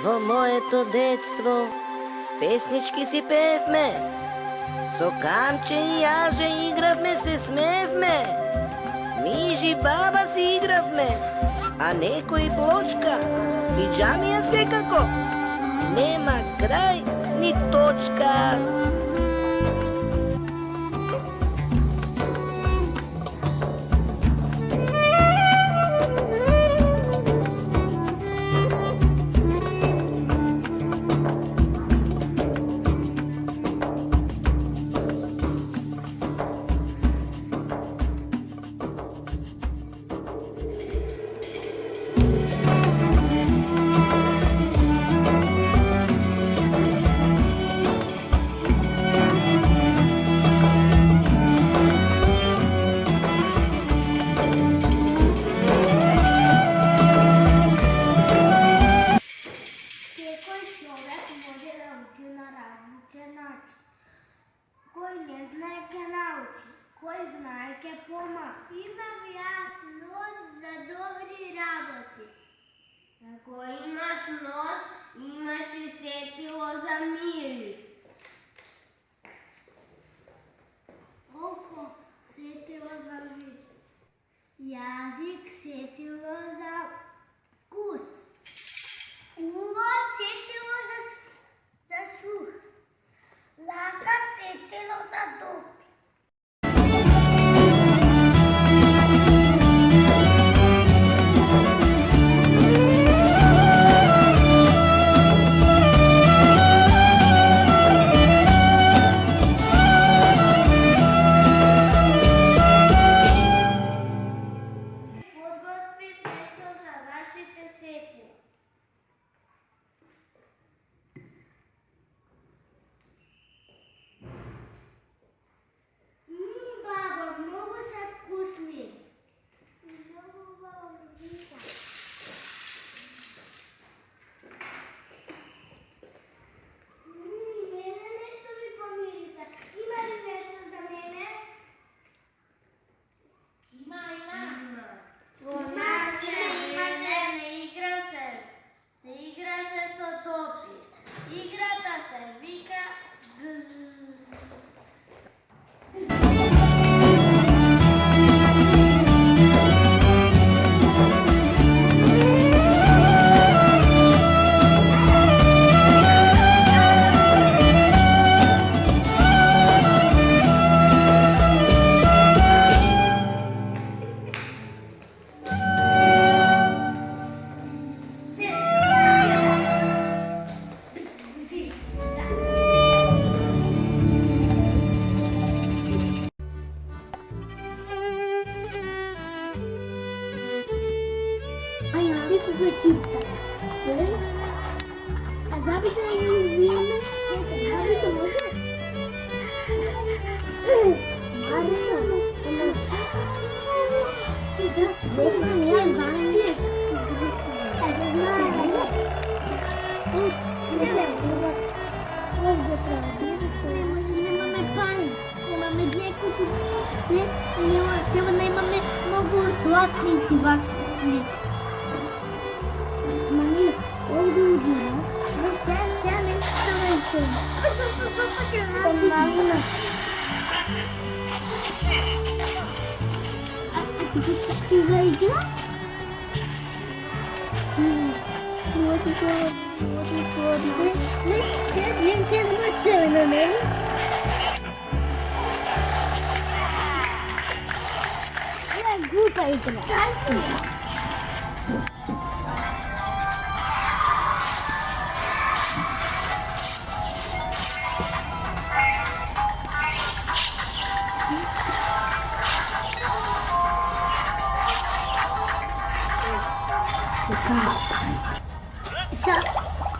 Во моето детство песнички си певме, со камче и јаже игравме, се смевме. Мижи баба си игравме, а некој плочка и џамија секако. Нема крај ни точка. Кој не знае ке научи, кој знае ке пома. Имам јас нос за добри работи. Ако имаш нос, имаш и сетило за мирис. Око, сетило за мирис. Јазик, сетило за вкус. Уво, сетило за слух. Лака, сетило за дух. Подготви нешто за вашите сетила. Баба, многу се вкусни. Многу убаво. Мене нешто ми помириса. Има ли нешто за мене? Има. Во наше имаше не игра се играше со топи. Играта се вика гз. Ficou chista. A zabita é menina, a zabita você. Mami, olduğunu sen istemezsin. Sonlarına. Güzelce. Глупая игра.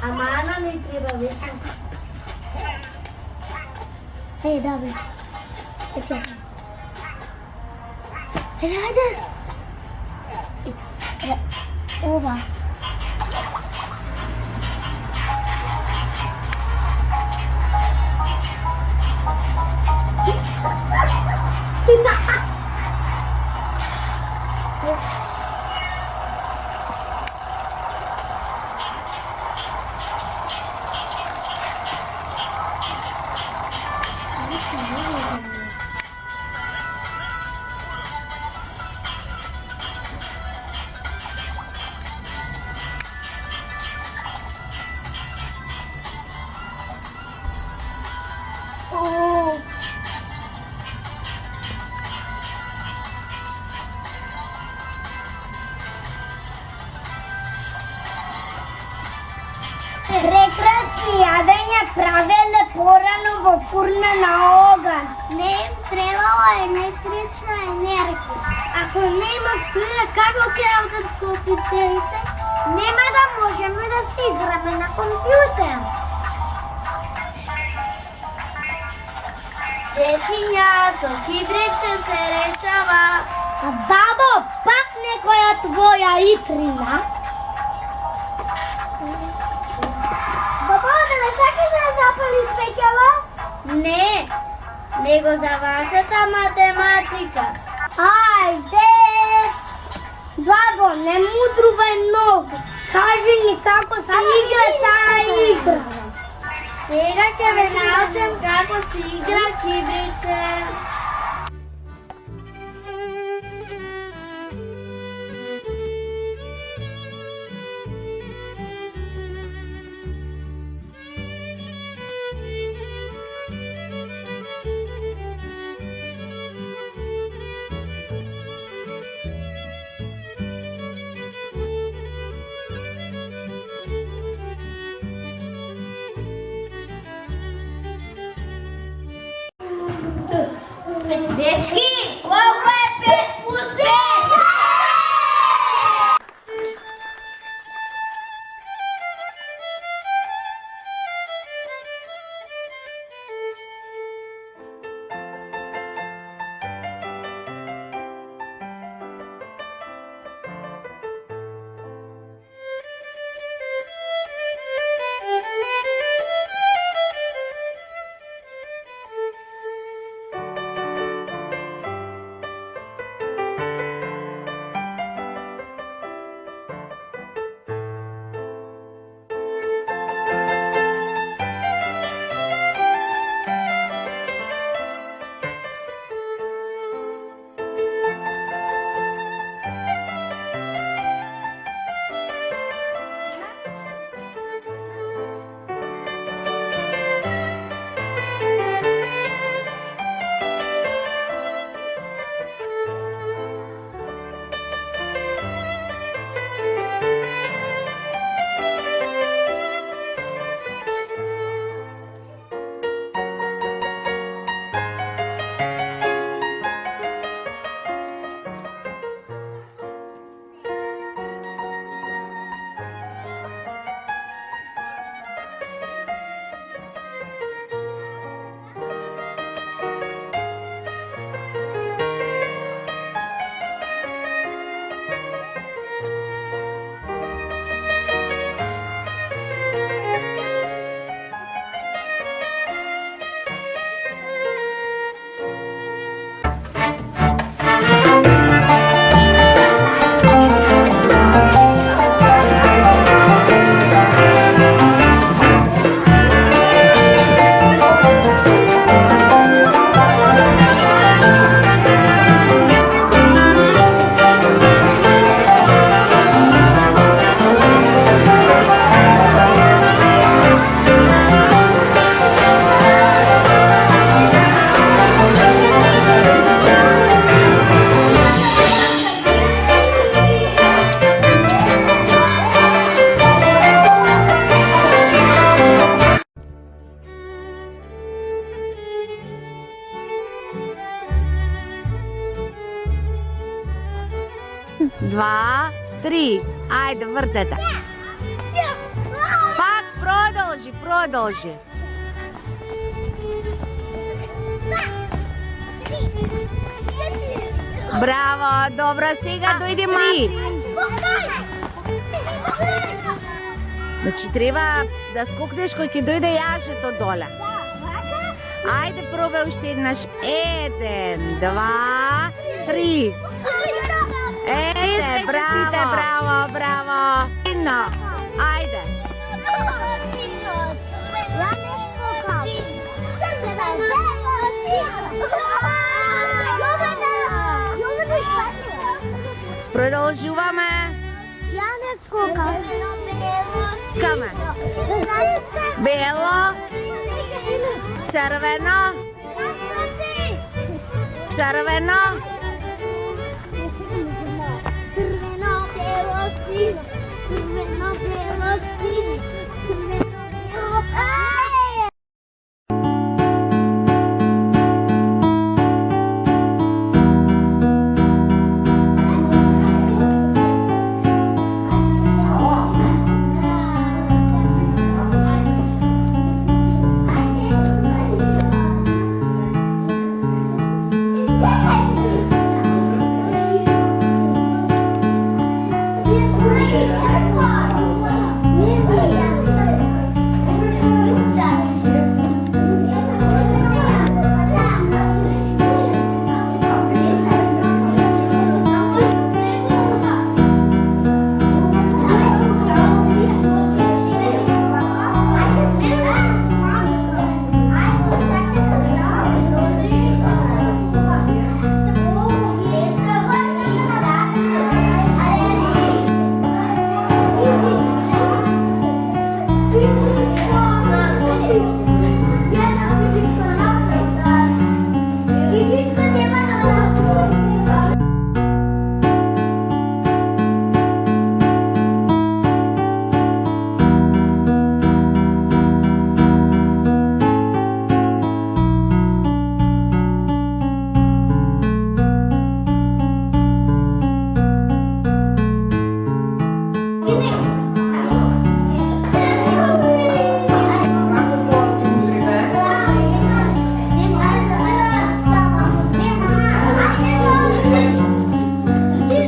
A mana mi treba vesti. Dobro. Rada. Ova. Прекрасни ядења правеле порано во фурна на оган. Не им требала електрична енергија. Ако нема струја, како ќе одат компјутерите? Нема да можеме да се играме на компјутер. Дечиња, со кибриче се решава. А бабо, пак некоја твоја итрина? Бабо, да не сакаш да запали свеќава? Не, него за вашата математика. Ајде! Благо, не мудрувај многу. Кажи ни како се игра таа игра. Сега ќе ве научам како се игра кибриче. Дечки, колко е 5 плюс 5? Два, три. Ајде, вртете. Пак продолжи. Браво, добро, сега дојде Мари. Значи треба да скокнеш кој ќе дојде јажето доле. Ајде, пробај уште еднаш. 1, 2, 3. Браво. Ино, ајде. Продолжуваме. Ја не скокам. Каме? Бело, црвено, Crveno, belo, sino. Crveno, belo, sino.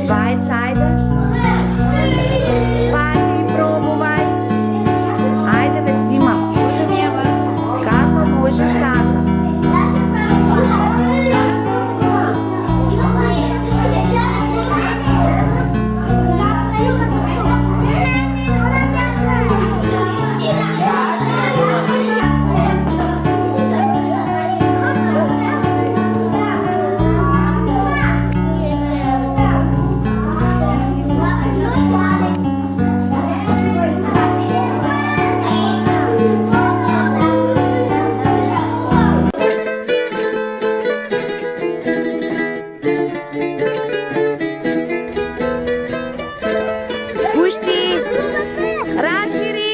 Schweiz, ajde. Pati, probувай. Ajde, me snimam. Kako možeš tako? Pušti, raširi.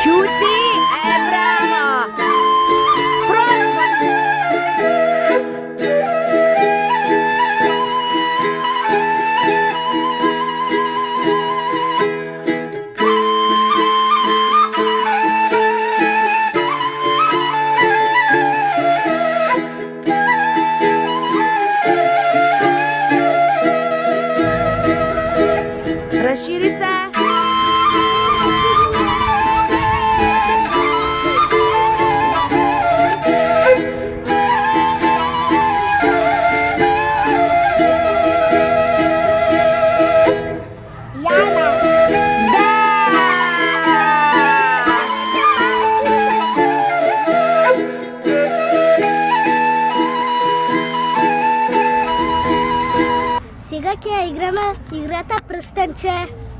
Čuti, bravo. Prosto. Razširi se. Сега ќе играме играта прстенче.